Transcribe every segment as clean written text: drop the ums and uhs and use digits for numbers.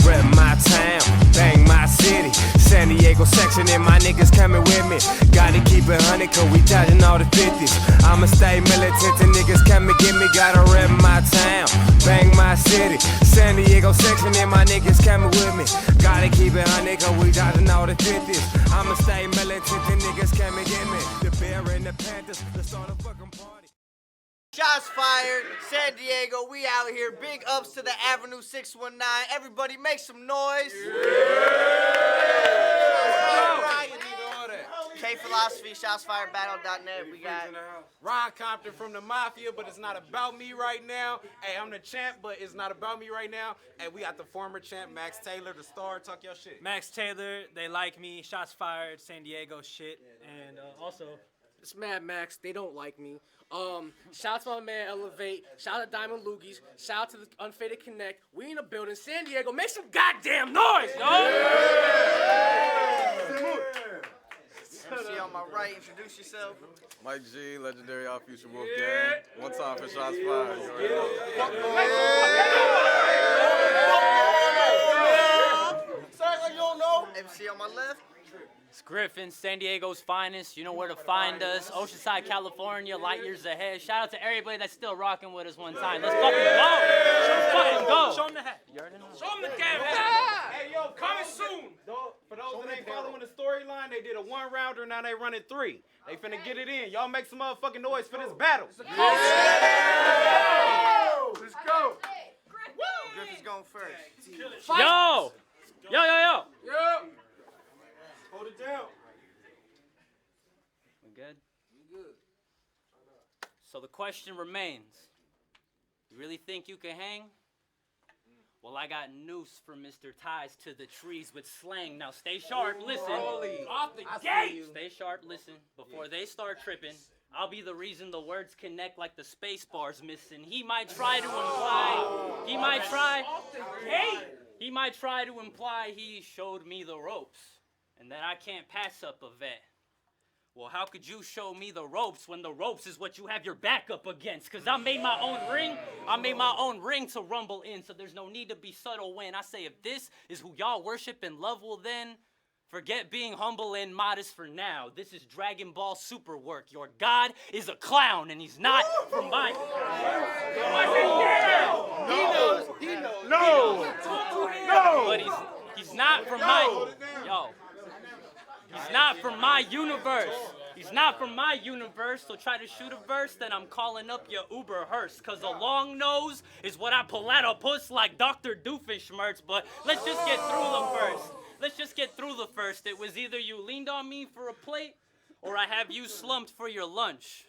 Rep my town, bang my city. San Diego section and my niggas coming with me. Gotta keep it 100 cause we dodging all the 50s. I'ma stay militant and niggas come and get me. Gotta rep my town, bang my city. San Diego section and my niggas coming with me. Gotta keep it 100 cause we dodging all the 50s. I'ma stay militant and niggas come and get me. The Bear and the Panthers, let's start a fucking party. Shots fired, San Diego, we out here. Big ups to the Avenue 619. Everybody make some noise. K-Philosophy, shotsfiredbattle.net. We got Ron Compton from the Mafia, but it's not about me right now. Hey, I'm the champ, but it's not about me right now. And we got the former champ, Max Taylor, the star. Talk your shit. Max Taylor, they like me. Shots fired, San Diego shit. And also, it's Mad Max. They don't like me. Shout out to my man Elevate. Shout out to Diamond Loogies. Shout out to the Unfaded Connect. We in the building. San Diego, make some goddamn noise, yo! MC on my right, introduce yourself. Mike G, legendary All Future Wolf Gang. One time for shots fired. You already know. Sorry, like you don't know. MC on my left. It's Gryffin, San Diego's finest. You know where to find us. Oceanside, California, light years ahead. Shout out to everybody that's still rocking with us one time. Let's fucking go! Let's fucking go! show them the hat. You already know. Show them the camera. Hey, yo, coming soon. For those that ain't following the storyline, they did a one-rounder, now they running 3. They finna get it in. Y'all make some motherfucking noise for this battle. Let's go. Griffin's going first. Yo! Yo! Hold it down. We good? So the question remains, you really think you can hang? Well, I got noose for Mr. Ties to the trees with slang. Now stay sharp, listen. Off the gate. Stay sharp, listen. Before they start tripping, I'll be the reason the words connect like the space bar's missing. He might try to imply, he might try to imply he showed me the ropes and that I can't pass up a vet. Well, how could you show me the ropes when the ropes is what you have your back up against? Cause I made my own ring. I made my own ring to rumble in, so there's no need to be subtle when I say if this is who y'all worship and love, well then, forget being humble and modest for now. This is Dragon Ball Super work. Your god is a clown and he's not from my... He knows. No! But he's not from my... Yo. He's not from my universe. He's not from my universe, so try to shoot a verse, then I'm calling up your Uber hearse. Cause a long nose is what I pull out a puss like Dr. Doofenshmirtz. But let's just get through the first. It was either you leaned on me for a plate, or I have you slumped for your lunch.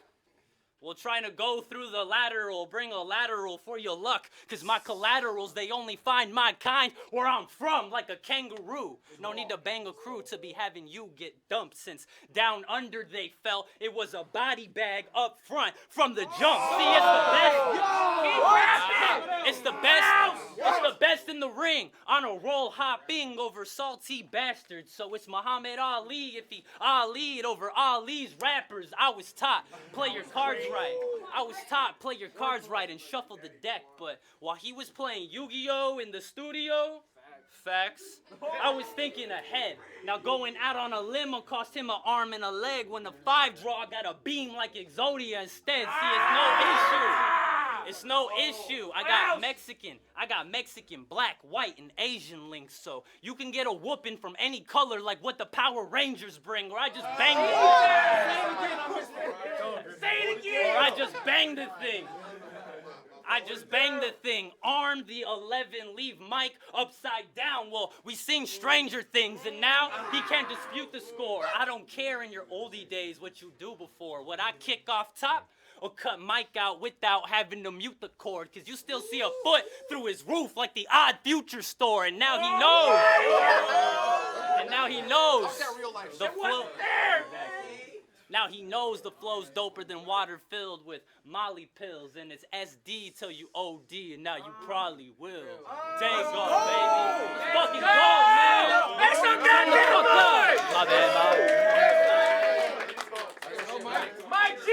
Well, trying to go through the lateral, bring a lateral for your luck. Cause my collaterals, they only find my kind where I'm from, like a kangaroo. No need to bang a crew to be having you get dumped. Since down under they fell, it was a body bag up front from the jump. See, it's the best. It's the best in the ring. On a roll hopping over salty bastards. So it's Muhammad Ali if he Ali'd over Ali's rappers. I was taught, play your cards right. I was taught, play your cards right and shuffle the deck. But while he was playing Yu-Gi-Oh! In the studio, facts, I was thinking ahead. Now going out on a limb will cost him an arm and a leg. When the 5 draw, got a beam like Exodia instead. See, it's no issue. It's no issue. I got Mexican, black, white, and Asian links. So you can get a whooping from any color like what the Power Rangers bring. Or I just bang it. Say it again. Or I just bang the thing. Arm the 11, leave Mike upside down. Well, we sing Stranger Things, and now he can't dispute the score. I don't care in your oldie days what you do before. Would I kick off top or cut Mike out without having to mute the cord? Cause you still see a foot through his roof like the Odd Future store, and now he knows. The flow. Now he knows the flow's doper than water filled with Molly pills, and it's SD till you OD, and now you probably will. Take off, baby. Let's fucking go, man. Make some goddamn noise. My bad, Mike G.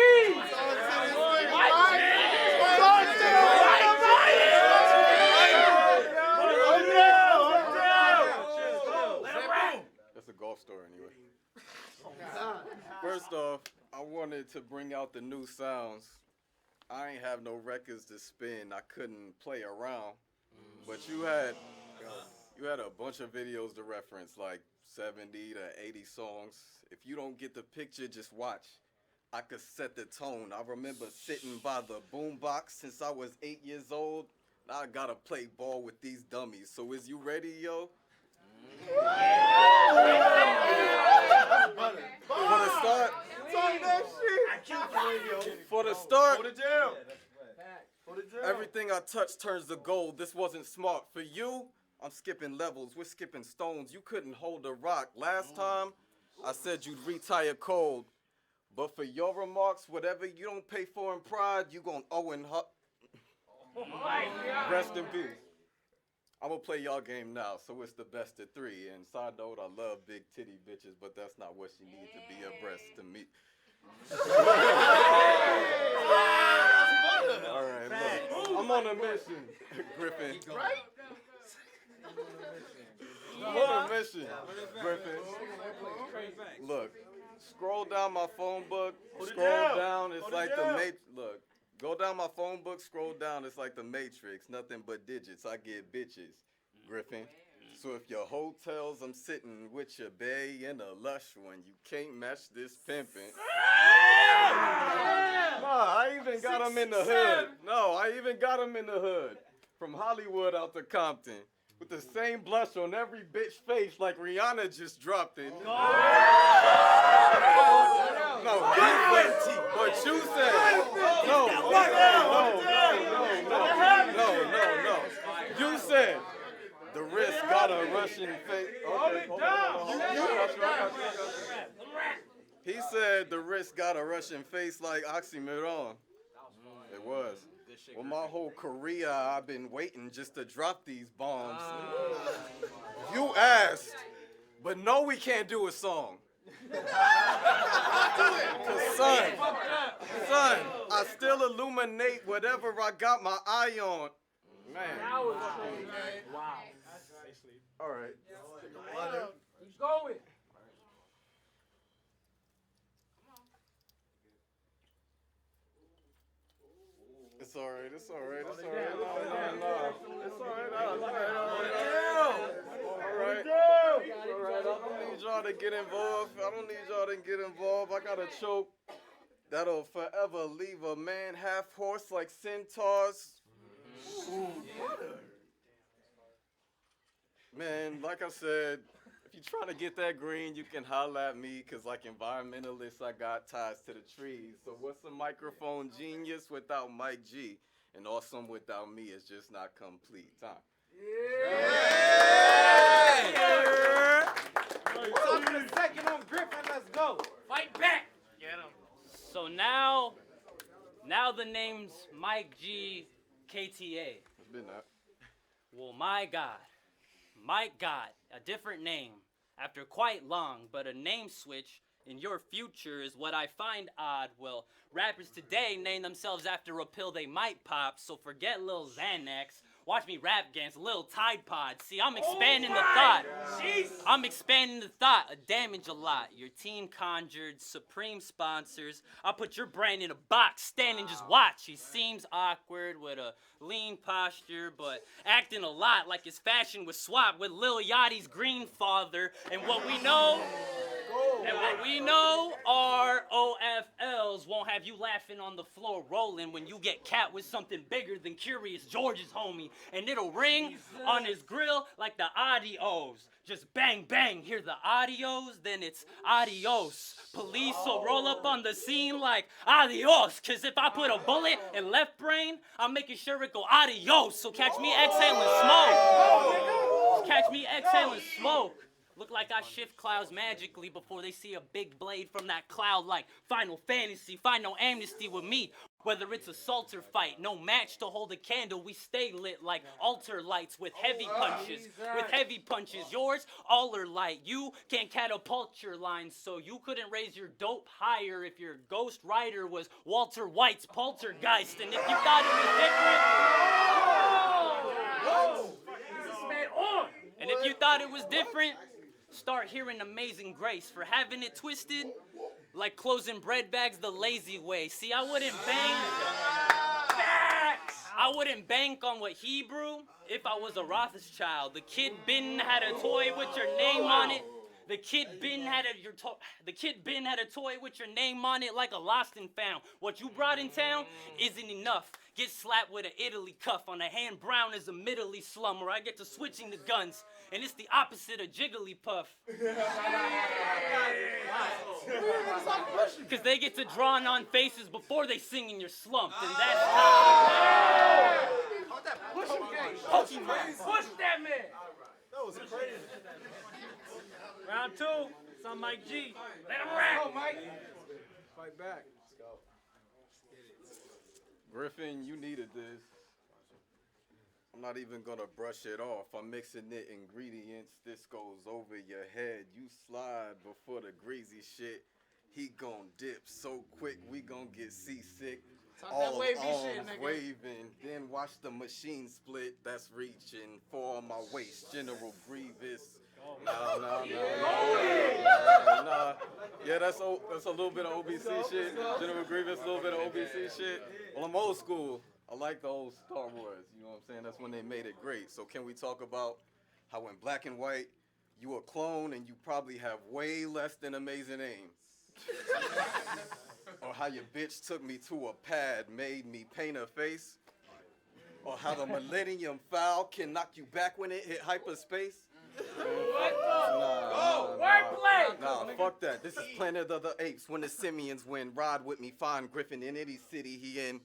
I wanted to bring out the new sounds. I ain't have no records to spin. I couldn't play around. But you had a bunch of videos to reference, like 70 to 80 songs. If you don't get the picture, just watch. I could set the tone. I remember sitting by the boombox since I was 8 years old. Now I gotta play ball with these dummies. So is you ready, yo? For the start, everything I touch turns to gold. This wasn't smart. For you, I'm skipping levels. We're skipping stones. You couldn't hold a rock. Last time, I said you'd retire cold. But for your remarks, whatever you don't pay for in pride, you gon' owe in Rest in peace. I'm gonna play y'all game now, so it's the best of 3. And side note, I love big titty bitches, but that's not what she needs to be abreast to me. All right, look, I'm on a mission, Gryffin. I'm on a mission, Gryffin. Look, scroll down my phone book. Scroll down, it's like the Matrix. Look, go down my phone book. Scroll down, it's like the Matrix. Nothing but digits. I get bitches, Gryffin. So if your hotels, I'm sitting with your bae in a lush one. You can't match this pimpin'. Nah, I even got him in the hood. No, I even got him in the hood. From Hollywood out to Compton. With the same blush on every bitch face like Rihanna just dropped it. No, what you said. No. You said the wrist got a Russian face. Okay, he said the wrist got a Russian face like oxymoron. It was. Well, my whole career, I've been waiting just to drop these bombs. You asked, but no, we can't do a song. Cause son, I still illuminate whatever I got my eye on. Man. Wow. All right. Keep going. It's all right. It's all right. It's all right. No. It's all right. All right. I don't need y'all to get involved. I got a choke that'll forever leave a man half horse like centaurs. Man, like I said, if you're trying to get that green, you can holler at me, because like environmentalists, I got ties to the trees. So what's a microphone genius without Mike G? And awesome without me is just not complete. Time. Second on Gryffin, let's go. Fight back. Get him. So now the name's Mike G KTA. It's been that. Well, my God, Mike got a different name after quite long, but a name switch in your future is what I find odd. Well, rappers today name themselves after a pill they might pop, so forget Lil Xanax. Watch me rap against Lil Tide Pod. See, I'm expanding the thought. I'm expanding the thought. A damage a lot. Your team conjured supreme sponsors. I'll put your brand in a box. Stand and just watch. He seems awkward with a lean posture, but acting a lot like his fashion was swapped with Lil Yachty's green father. And what we know are OFLs won't have you laughing on the floor rolling when you get cat with something bigger than Curious George's homie. And it'll ring on his grill like the adios. Just bang, bang, hear the audios, then it's adios. Police will roll up on the scene like adios. Cause if I put a bullet in left brain, I'm making sure it go adios. So catch me exhaling smoke. Catch me exhaling smoke. Look like I shift clouds magically before they see a big blade from that cloud like Final Fantasy. Find no amnesty with me. Whether it's assault or fight, no match to hold a candle. We stay lit like altar lights with heavy punches. With heavy punches, yours all are light. You can't catapult your lines, so you couldn't raise your dope higher if your ghost rider was Walter White's poltergeist. And if you thought it was different, start hearing Amazing Grace. For having it twisted, Like closing bread bags the lazy way. See, I wouldn't bank. I wouldn't bank on what Hebrew if I was a Rothschild. The kid bin had a toy with your name on it. The kid bin had a toy with your name on it like a lost and found. What you brought in town isn't enough. Get slapped with an Italy cuff on a hand brown as a middly slum where I get to switching the guns. And it's the opposite of Jigglypuff. Because they get to drawing on faces before they sing in your slump. And that's how. Push him, Push that man. That was crazy. Round 2. It's on Mike G. Let him rap. Go, Mike. Fight back. Gryffin, you needed this. I'm not even gonna brush it off. I'm mixing the ingredients. This goes over your head. You slide before the greasy shit. He gon' dip so quick, we gon' get seasick. All wavy arms shit, nigga. waving, then watch the machine split. That's reaching for my waist. General Grievous. Nah. Yeah, that's a little bit of OBC shit. General Grievous, a little bit of OBC shit. Well, I'm old school. I like the old Star Wars. You know what I'm saying? That's when they made it great. So can we talk about how in black and white, you a clone and you probably have way less than amazing aim? Or how your bitch took me to a pad, made me paint her face? Or how the Millennium Falcon can knock you back when it hit hyperspace? Nah, fuck that. This is Planet of the Apes. When the simians win, ride with me, find Gryffin in any city he in.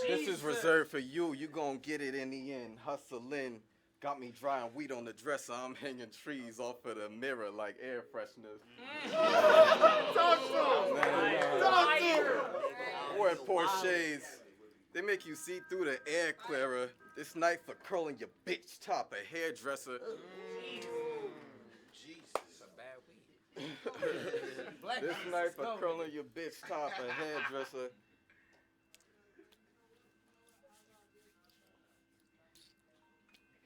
This is reserved for you. You gon' get it in the end. Hustling. Got me drying weed on the dresser. I'm hanging trees off of the mirror like air fresheners. Talk to him. Wearing Porsches. They make you see through the air clearer. This knife for curling your bitch top, a hairdresser. This knife for curling your bitch top, a hairdresser.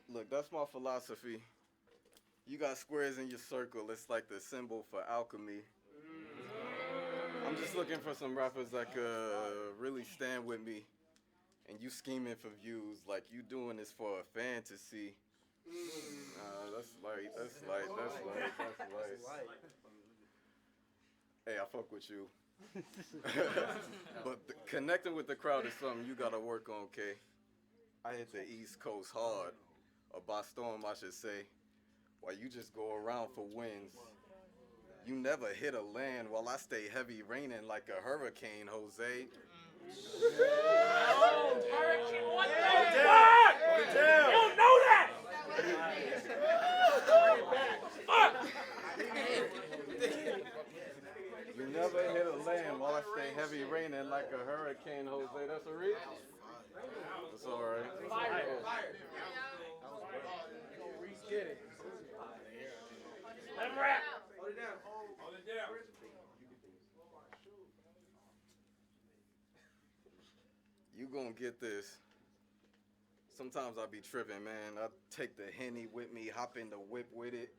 Look, that's my philosophy. You got squares in your circle. It's like the symbol for alchemy. I'm just looking for some rappers that could really stand with me. And you scheming for views like you doing this for a fantasy. That's light. Hey, I fuck with you. But connecting with the crowd is something you gotta work on, K. I hit the East Coast hard. Or by storm, I should say. While you just go around for wins. You never hit a land while I stay heavy raining like a hurricane, Jose. Hurricane, what the fuck? You don't know that! You never hit a land while I stay heavy raining like a hurricane, Jose. That's a reach? That's all right. Fire. Get it. Let him rap. Hold it down. You gonna get this. Sometimes I be tripping, man. I take the Henny with me, hop in the whip with it.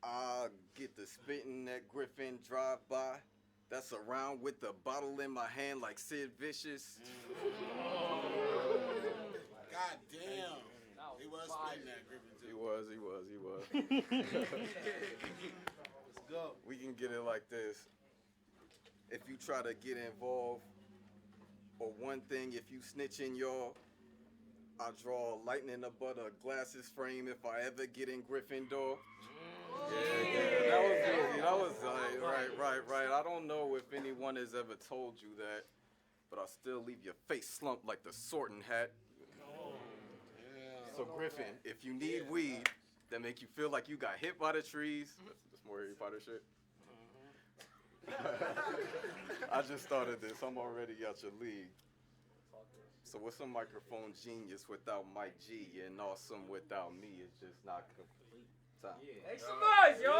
I get the spitting that Gryffin drive by. That's around with the bottle in my hand like Sid Vicious. God damn. He was spitting that Gryffin too. He was. Let's go. We can get it like this. If you try to get involved, or one thing, if you snitching, y'all, I draw lightning above a glasses frame if I ever get in Gryffindor. Yeah, that was easy. That was right. I don't know if anyone has ever told you that, but I still leave your face slumped like the sorting hat. So Gryffin, if you need weed that make you feel like you got hit by the trees, that's more Harry Potter shit. I just started this. I'm already out your league. So what's a microphone genius without Mike G and awesome without me? It's just not complete. Time. Make some noise, yo!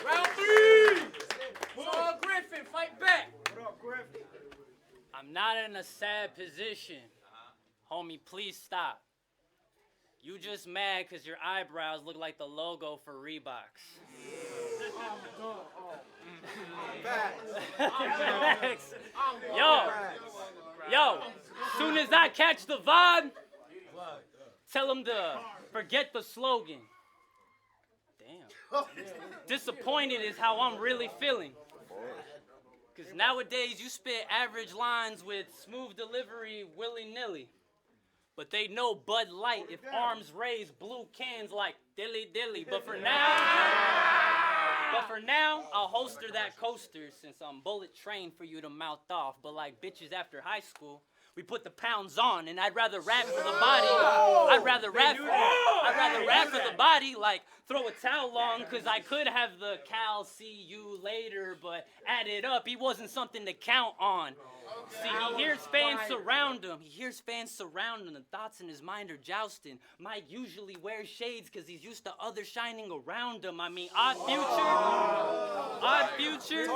Round 3! It's all Gryffin, fight back! What up, Griff? I'm not in a sad position. Homie, please stop. You just mad because your eyebrows look like the logo for Reeboks. Facts. Yo, soon as I catch the vibe, tell them to forget the slogan. Damn. Disappointed is how I'm really feeling. Because nowadays you spit average lines with smooth delivery willy-nilly. But they know Bud Light if arms raised blue cans like dilly dilly. But for now, I'll holster that coaster since I'm bullet trained for you to mouth off. But like bitches after high school, we put the pounds on, and I'd rather rap for the body. I'd rather rap for the body, like throw a towel on, cause I could have the Cal see you later, but add it up, he wasn't something to count on. See, he hears fans surround him. The thoughts in his mind are jousting. Mike usually wears shades cause he's used to others shining around him. I mean, Odd Future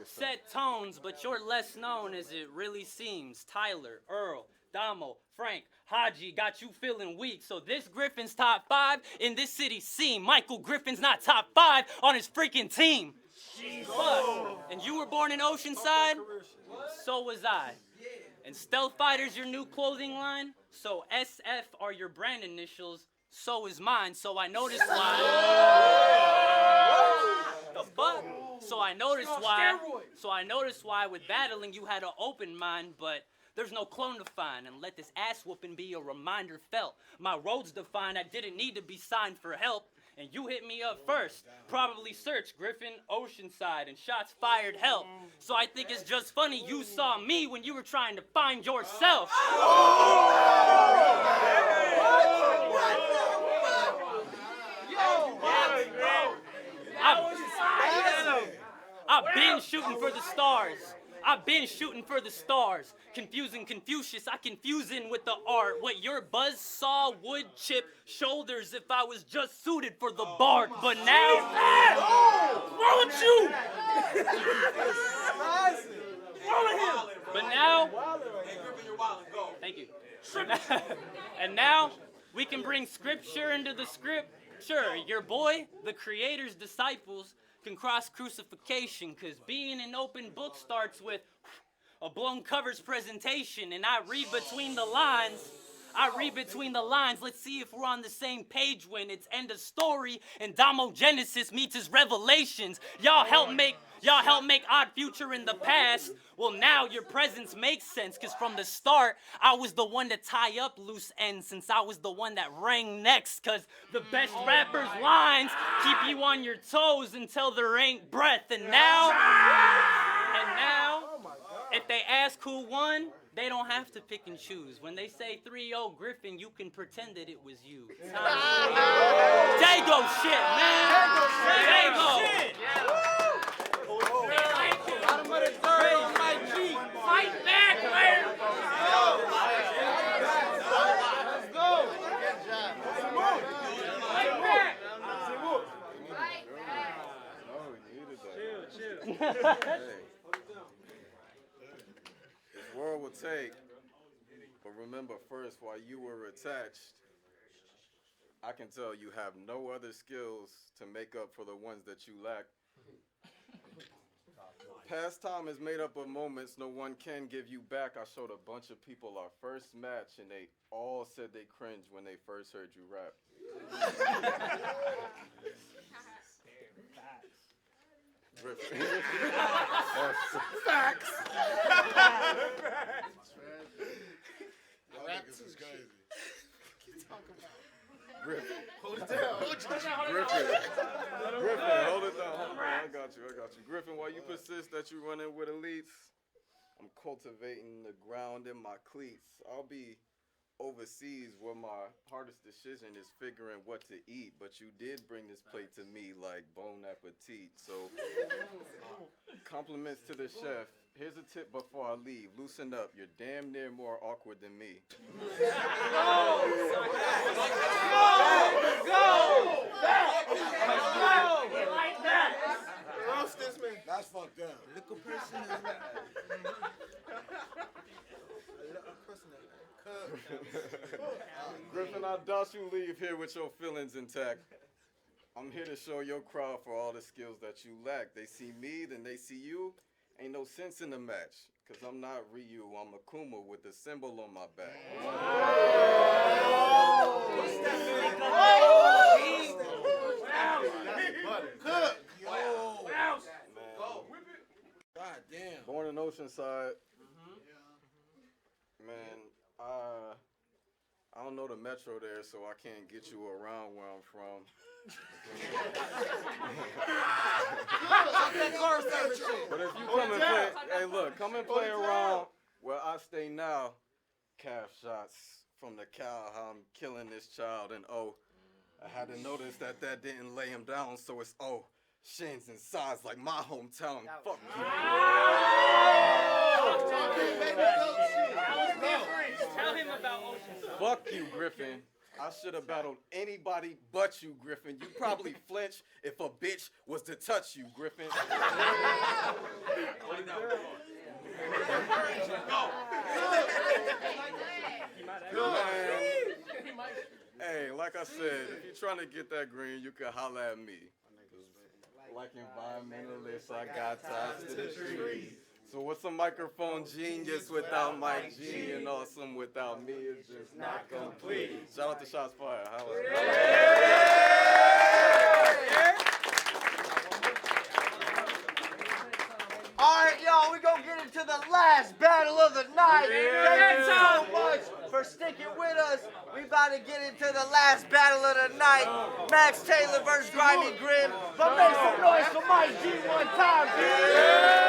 set tones, but you're less known as it really seems. Tyler, Earl, Damo, Frank, Haji got you feeling weak. So this Griffin's top 5 in this city scene. Michael Griffin's not top 5 on his freaking team. Fuck. And you were born in Oceanside? So was I. And Stealth Fighter's your new clothing line? So SF are your brand initials. So is mine. So I noticed why. The fuck? So I noticed why with battling you had an open mind, but there's no clone to find, and let this ass whooping be a reminder felt. My road's defined, I didn't need to be signed for help, and you hit me up first. Probably search Gryffin, Oceanside, and shots fired help. So I think it's just funny you saw me when you were trying to find yourself. I've been shooting for the stars. Confusing Confucius, I confusing with the art. What your buzz saw would chip shoulders if I was just suited for the bark. But now, wrong with you? But now, thank you. And now, we can bring scripture into the script. Sure, your boy, the creator's disciples, can cross crucifixion, cause being an open book starts with a blown covers presentation, and I read between the lines. Let's see if we're on the same page when it's end of story and Damo Genesis meets his revelations. Y'all help make Odd Future in the past. Well, now your presence makes sense, cause from the start I was the one to tie up loose ends, since I was the one that rang next, cause the best rappers' lines keep you on your toes until there ain't breath. And now, if they ask who won, they don't have to pick and choose. When they say 3-0 Gryffin, you can pretend that it was you. Dago shit, man. Dago. Bottom of the third on my G. Fight back, man. Let's go. Fight back. This world will take, but remember first, while you were attached, I can tell you have no other skills to make up for the ones that you lack. Past time is made up of moments no one can give you back. I showed a bunch of people our first match, and they all said they cringed when they first heard you rap. Facts. This is crazy. Gryffin, hold it down. I got you. Gryffin, while you persist that you running with elites, I'm cultivating the ground in my cleats. I'll be overseas where my hardest decision is figuring what to eat, but you did bring this plate to me like bon appetit. So compliments to the chef. Here's a tip before I leave. Loosen up. You're damn near more awkward than me. That's fucked up. Little person is Gryffin, I doubt you leave here with your feelings intact. I'm here to show your crowd for all the skills that you lack. They see me, then they see you. Ain't no sense in the match, cause I'm not Ryu, I'm Akuma with the symbol on my back. God damn. Born in Oceanside. Man, I don't know the metro there, so I can't get you around where I'm from. But if you come and play, hey look, come and play around where I stay now. Calf shots from the cow, how I'm killing this child, and oh, I had to notice that didn't lay him down, so it's oh, shins and size like my hometown. Fuck you. Tell him about Oceanside. Fuck you, Gryffin. I should have battled anybody but you, Gryffin. You probably flinch if a bitch was to touch you, Gryffin. Hey, like I said, if you're trying to get that green, you can holler at me. Like environmentalists, I got ties to the trees. So what's a microphone genius without Mike G, and awesome without me is just not complete. Shout out to Shots Fired. Holla. Alright, y'all, we gonna get into the last battle of the night. Thank you so much for sticking with us. We about to get into the last battle of the night. Max Taylor versus Grimy Grim. But make some noise for Mike G one time, dude.